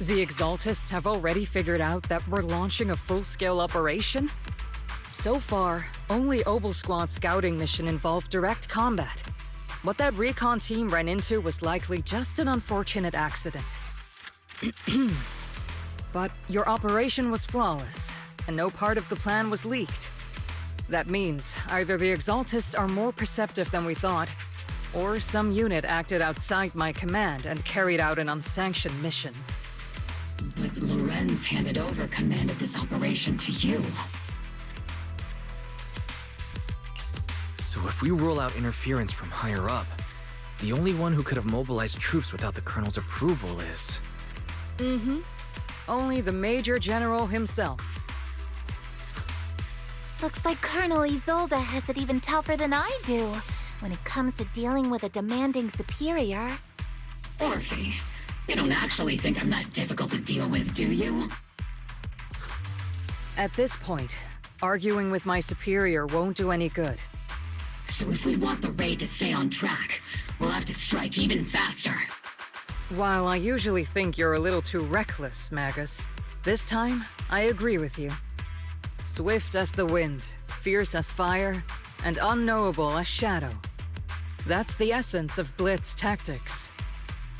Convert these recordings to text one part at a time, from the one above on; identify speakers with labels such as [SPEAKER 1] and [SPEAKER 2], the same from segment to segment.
[SPEAKER 1] The Exaltists have already figured out that we're launching a full-scale operation? So far, only Obel Squad's scouting mission involved direct combat. What that recon team ran into was likely just an unfortunate accident. But your operation was flawless, and no part of the plan was leaked. That means either the Exaltists are more perceptive than we thought, or some unit acted outside my command and carried out an unsanctioned mission.
[SPEAKER 2] But Lorenz handed over command of this operation to you.
[SPEAKER 3] So if we rule out interference from higher up, the only one who could have mobilized troops without the Colonel's approval is...
[SPEAKER 1] Only the Major General himself.
[SPEAKER 4] Looks like Colonel Isolde has it even tougher than I do when it comes to dealing with a demanding superior.
[SPEAKER 2] Orphe, you don't actually think I'm that difficult to deal with, do you?
[SPEAKER 1] At this point, arguing with my superior won't do any good.
[SPEAKER 2] So if we want the raid to stay on track, we'll have to strike even faster.
[SPEAKER 1] While I usually think you're a little too reckless, Magus, this time, I agree with you. Swift as the wind, fierce as fire, and unknowable as shadow. That's the essence of Blitz tactics.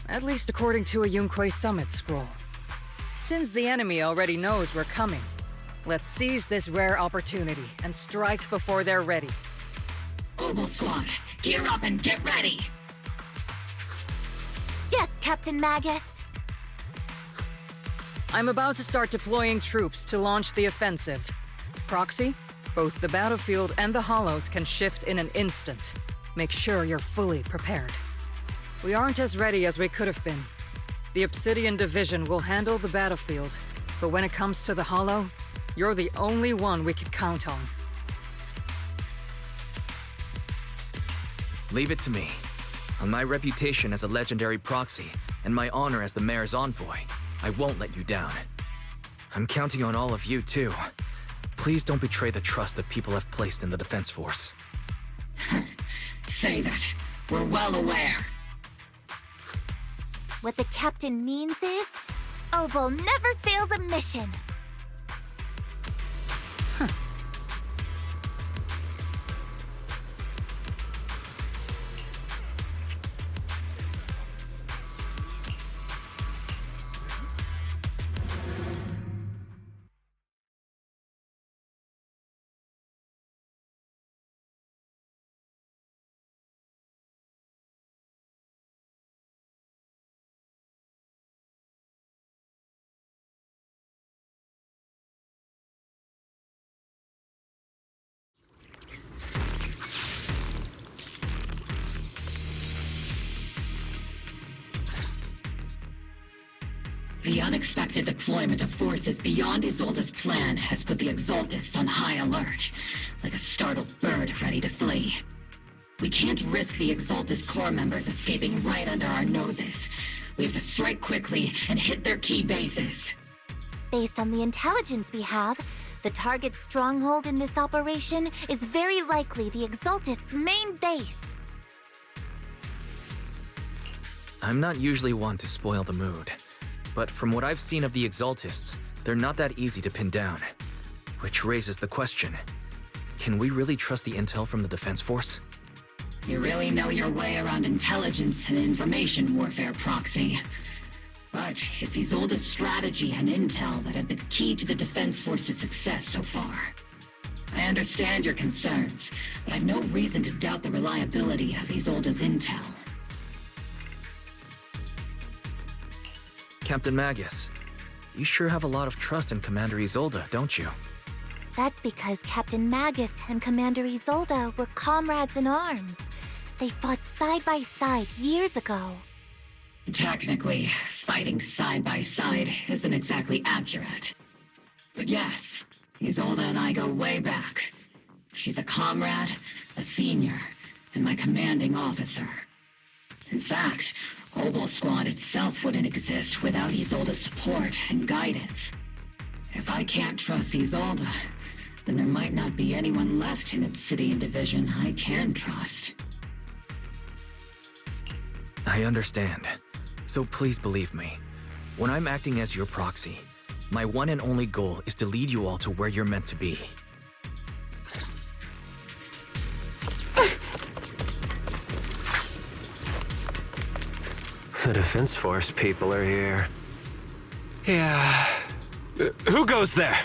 [SPEAKER 1] At least according to a Yunque Summit scroll. Since the enemy already knows we're coming, let's seize this rare opportunity and strike before they're ready.
[SPEAKER 2] Obel Squad, gear up and get ready!
[SPEAKER 4] Yes, Captain Magus!
[SPEAKER 1] I'm about to start deploying troops to launch the offensive. Proxy, both the battlefield and the hollows can shift in an instant. Make sure you're fully prepared. We aren't as ready as we could have been. The Obsidian Division will handle the battlefield, but when it comes to the hollow, you're the only one we can count on.
[SPEAKER 3] Leave it to me. On my reputation as a legendary proxy, and my honor as the Mayor's envoy, I won't let you down. I'm counting on all of you, too. Please don't betray the trust that people have placed in the Defense Force.
[SPEAKER 2] Save it. We're well aware.
[SPEAKER 4] What the Captain means is, Obel never fails a mission.
[SPEAKER 2] The unexpected deployment of forces beyond Isolde's plan has put the Exaltists on high alert, like a startled bird ready to flee. We can't risk the Exaltist Corps members escaping right under our noses. We have to strike quickly and hit their key bases.
[SPEAKER 4] Based on the intelligence we have, the target stronghold in this operation is very likely the Exaltists' main base.
[SPEAKER 3] I'm not usually one to spoil the mood, but from what I've seen of the Exaltists, they're not that easy to pin down. Which raises the question, can we really trust the intel from the Defense Force?
[SPEAKER 2] You really know your way around intelligence and information warfare, Proxy. But it's Isolde's strategy and intel that have been key to the Defense Force's success so far. I understand your concerns, but I've no reason to doubt the reliability of Isolde's intel.
[SPEAKER 3] Captain Magus, you sure have a lot of trust in Commander Isolde, don't you?
[SPEAKER 4] That's because Captain Magus and Commander Isolde were comrades in arms. They fought side by side years ago.
[SPEAKER 2] Technically, fighting side by side isn't exactly accurate. But yes, Isolde and I go way back. She's a comrade, a senior, and my commanding officer. In fact, Obel Squad itself wouldn't exist without Isolde's support and guidance. If I can't trust Isolde, then there might not be anyone left in Obsidian Division I can trust.
[SPEAKER 3] I understand. So please believe me. When I'm acting as your proxy, my one and only goal is to lead you all to where you're meant to be.
[SPEAKER 5] The Defense Force people are here. Yeah. Who goes there?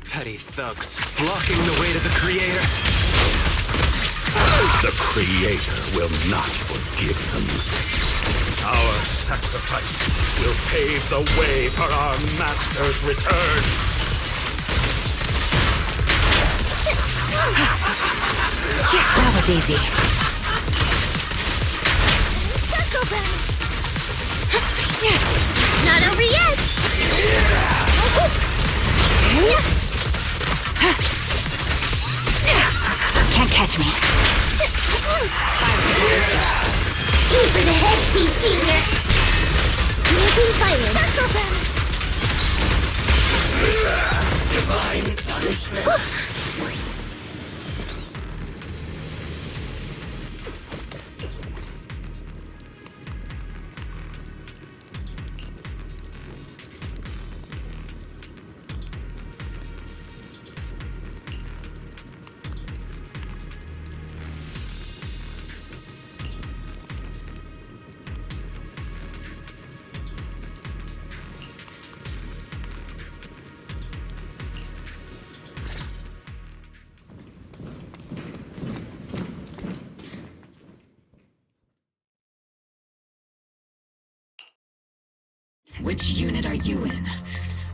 [SPEAKER 5] Petty thugs blocking the way to the Creator.
[SPEAKER 6] The Creator will not forgive them. Our sacrifice will pave the way for our Master's return.
[SPEAKER 7] That was easy.
[SPEAKER 4] Not over yet!
[SPEAKER 7] Can't catch me.
[SPEAKER 4] Aim for the head, Senior! Making fire!
[SPEAKER 6] Divine punishment.
[SPEAKER 2] Which unit are you in?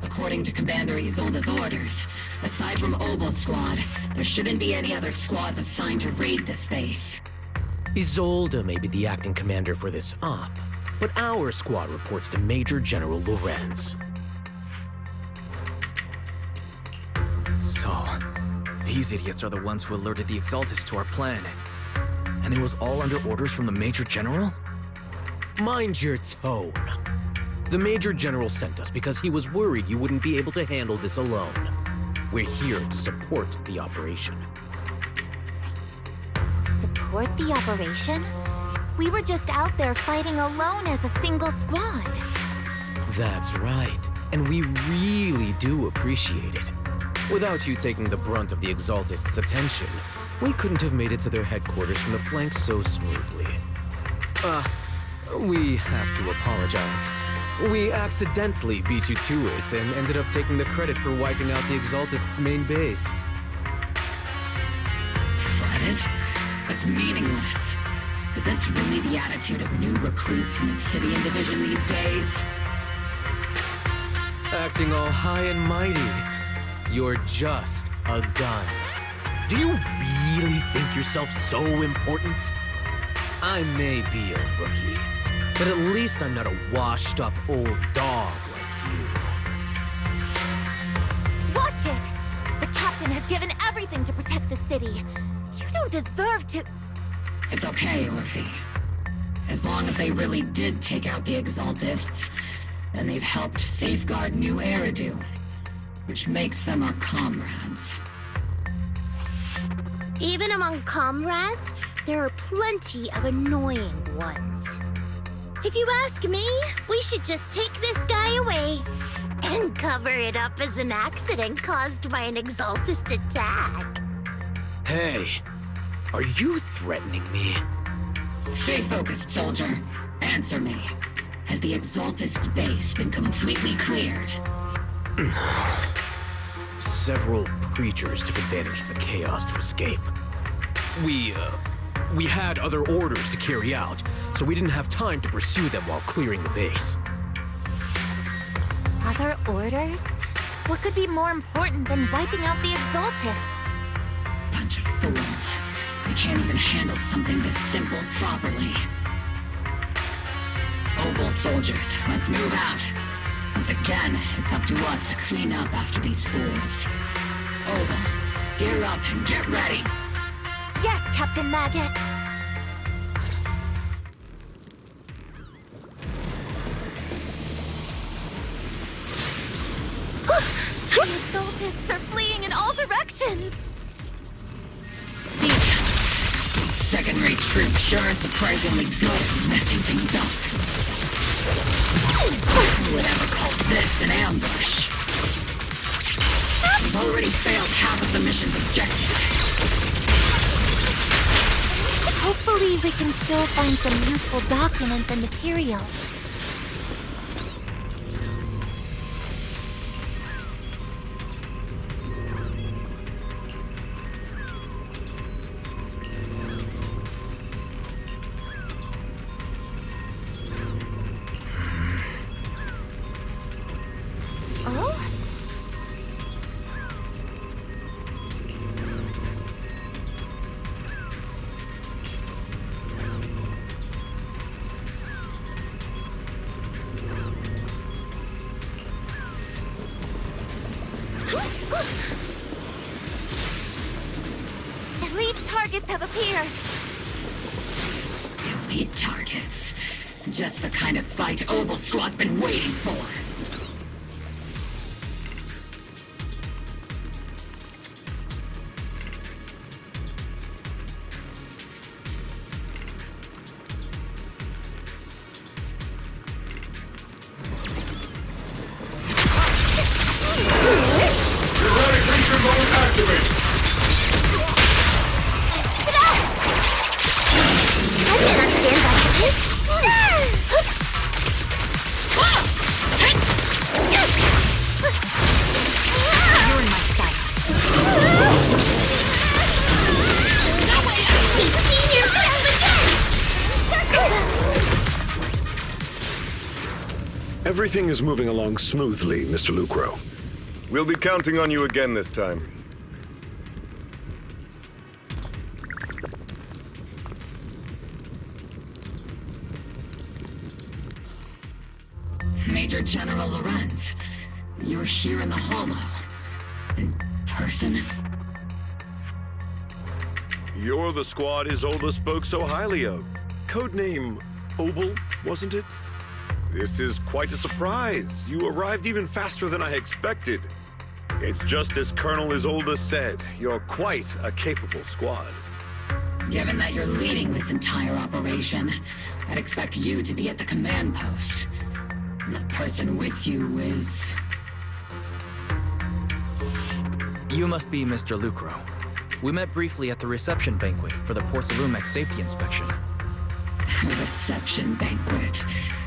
[SPEAKER 2] According to Commander Isolde's orders, aside from Obel's squad, there shouldn't be any other squads assigned to raid this base.
[SPEAKER 8] Isolde may be the acting commander for this op, but our squad reports to Major General Lorenz.
[SPEAKER 3] So, these idiots are the ones who alerted the Exaltists to our plan. And it was all under orders from the Major General?
[SPEAKER 8] Mind your tone. The Major General sent us because he was worried you wouldn't be able to handle this alone. We're here to support the operation.
[SPEAKER 4] Support the operation? We were just out there fighting alone as a single squad.
[SPEAKER 8] That's right, and we really do appreciate it. Without you taking the brunt of the Exaltists' attention, we couldn't have made it to their headquarters from the flank so smoothly. We have to apologize. We accidentally beat you to it and ended up taking the credit for wiping out the Exaltists' main base.
[SPEAKER 2] Credit? That's meaningless. Is this really the attitude of new recruits in Obsidian Division these days?
[SPEAKER 8] Acting all high and mighty. You're just a gun. Do you really think yourself so important? I may be a rookie, but at least I'm not a washed-up old dog like you.
[SPEAKER 4] Watch it! The captain has given everything to protect the city. You don't deserve to...
[SPEAKER 2] It's okay, Orphe. As long as they really did take out the Exaltists, then they've helped safeguard New Eridu, which makes them our comrades.
[SPEAKER 9] Even among comrades, there are plenty of annoying ones. If you ask me, we should just take this guy away and cover it up as an accident caused by an Exaltist attack.
[SPEAKER 8] Hey, are you threatening me?
[SPEAKER 2] Stay focused, soldier. Answer me. Has the Exaltist base been completely cleared?
[SPEAKER 8] Several creatures took advantage of the chaos to escape. We had other orders to carry out, so we didn't have time to pursue them while clearing the base.
[SPEAKER 4] Other orders? What could be more important than wiping out the Exaltists?
[SPEAKER 2] Bunch of fools. They can't even handle something this simple properly. Obel soldiers, let's move out. Once again, it's up to us to clean up after these fools. Obel, gear up and get ready.
[SPEAKER 4] Yes, Captain Magus! The Exaltists are fleeing in all directions!
[SPEAKER 2] These second-rate troop sure is surprisingly good at messing things up. Who would ever call this an ambush? We've already failed half of the mission's objective.
[SPEAKER 4] Hopefully we can still find some useful documents and materials. Elite targets have appeared.
[SPEAKER 2] Elite targets. Just the kind of fight Oval Squad's been waiting for.
[SPEAKER 6] Everything is moving along smoothly, Mr. Lucro.
[SPEAKER 10] We'll be counting on you again this time.
[SPEAKER 2] Major General Lorenz, you're here in the Hollow. In person?
[SPEAKER 6] You're the squad Isolde spoke so highly of. Codename Obel, wasn't it? This is quite a surprise. You arrived even faster than I expected. It's just as Colonel Isolde said. You're quite a capable squad.
[SPEAKER 2] Given that you're leading this entire operation, I'd expect you to be at the command post. And the person with you is...
[SPEAKER 3] You must be Mr. Lucro. We met briefly at the reception banquet for the Porcelumex safety inspection.
[SPEAKER 2] A reception banquet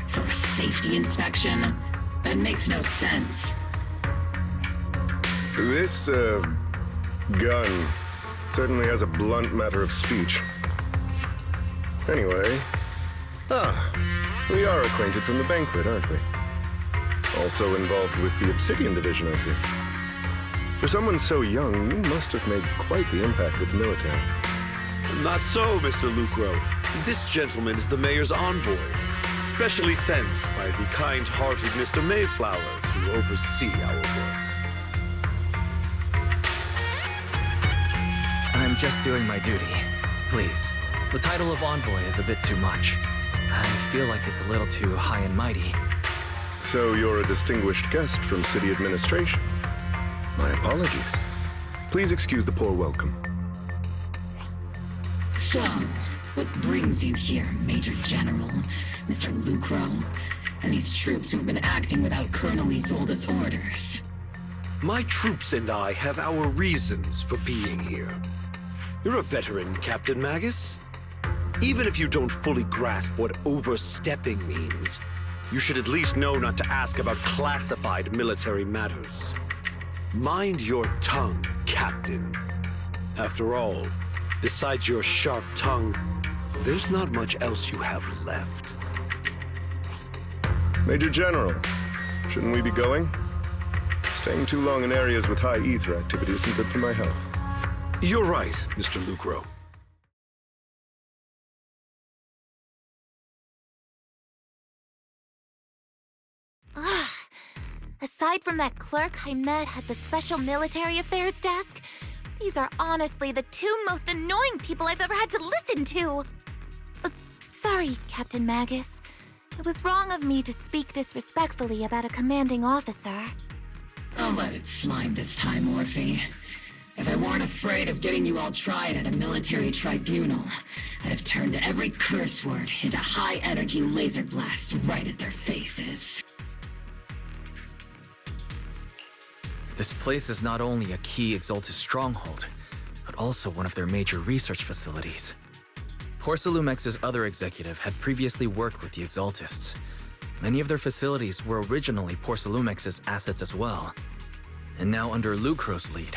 [SPEAKER 2] for a safety inspection? That makes no sense.
[SPEAKER 10] This, gun certainly has a blunt matter of speech. Anyway... we are acquainted from the banquet, aren't we? Also involved with the Obsidian Division, I see. For someone so young, you must have made quite the impact with the military.
[SPEAKER 6] Not so, Mr. Lucro. This gentleman is the mayor's envoy, specially sent by the kind-hearted Mr. Mayflower to oversee our work.
[SPEAKER 3] I'm just doing my duty. Please. The title of envoy is a bit too much. I feel like it's a little too high and mighty.
[SPEAKER 10] So you're a distinguished guest from city administration. My apologies. Please excuse the poor welcome.
[SPEAKER 2] So, what brings you here, Major General, Mr. Lucro, and these troops who've been acting without Colonel Isolde's orders?
[SPEAKER 6] My troops and I have our reasons for being here. You're a veteran, Captain Magus. Even if you don't fully grasp what overstepping means, you should at least know not to ask about classified military matters. Mind your tongue, Captain. After all, besides your sharp tongue, there's not much else you have left.
[SPEAKER 10] Major General, shouldn't we be going? Staying too long in areas with high ether activity isn't good for my health.
[SPEAKER 6] You're right, Mr. Lucro.
[SPEAKER 4] Aside from that clerk I met at the Special Military Affairs desk, these are honestly the two most annoying people I've ever had to listen to. Sorry, Captain Magus. It was wrong of me to speak disrespectfully about a commanding officer.
[SPEAKER 2] I'll let it slide this time, Orphe. If I weren't afraid afraid of getting you all tried at a military tribunal, I'd have turned every curse word into high-energy laser blasts right at their faces.
[SPEAKER 3] This place is not only a key Exaltus stronghold, but also one of their major research facilities. Porcelumex's other executive had previously worked with the Exaltists. Many of their facilities were originally Porcelumex's assets as well. And now under Lucro's lead,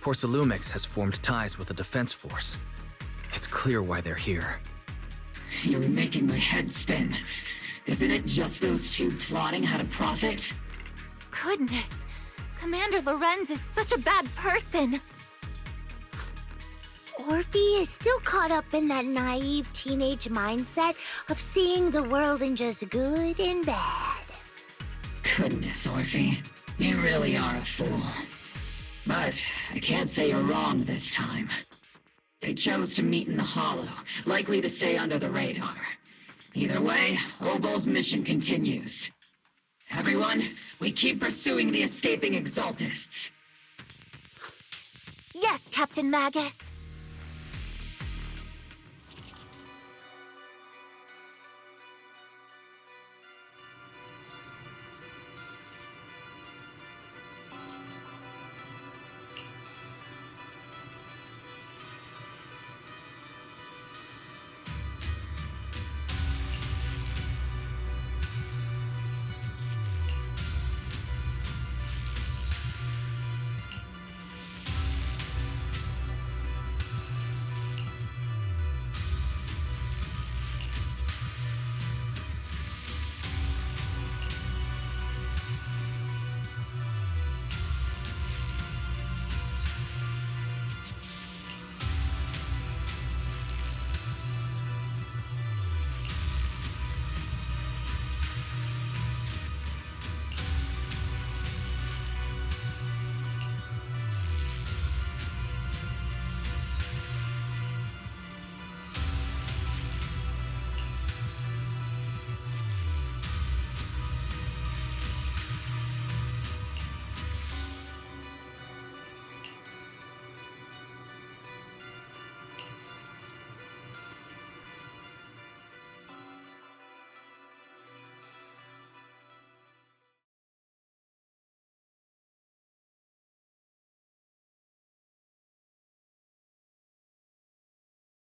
[SPEAKER 3] Porcelumex has formed ties with the defense force. It's clear why they're here.
[SPEAKER 2] You're making my head spin. Isn't it just those two plotting how to profit?
[SPEAKER 4] Goodness, Commander Lorenz is such a bad person.
[SPEAKER 9] Orphe is still caught up in that naive teenage mindset of seeing the world in just good and bad.
[SPEAKER 2] Goodness, Orphe. You really are a fool. But I can't say you're wrong this time. They chose to meet in the Hollow, likely to stay under the radar. Either way, Obol's mission continues. Everyone, we keep pursuing the escaping Exaltists.
[SPEAKER 4] Yes, Captain Magus.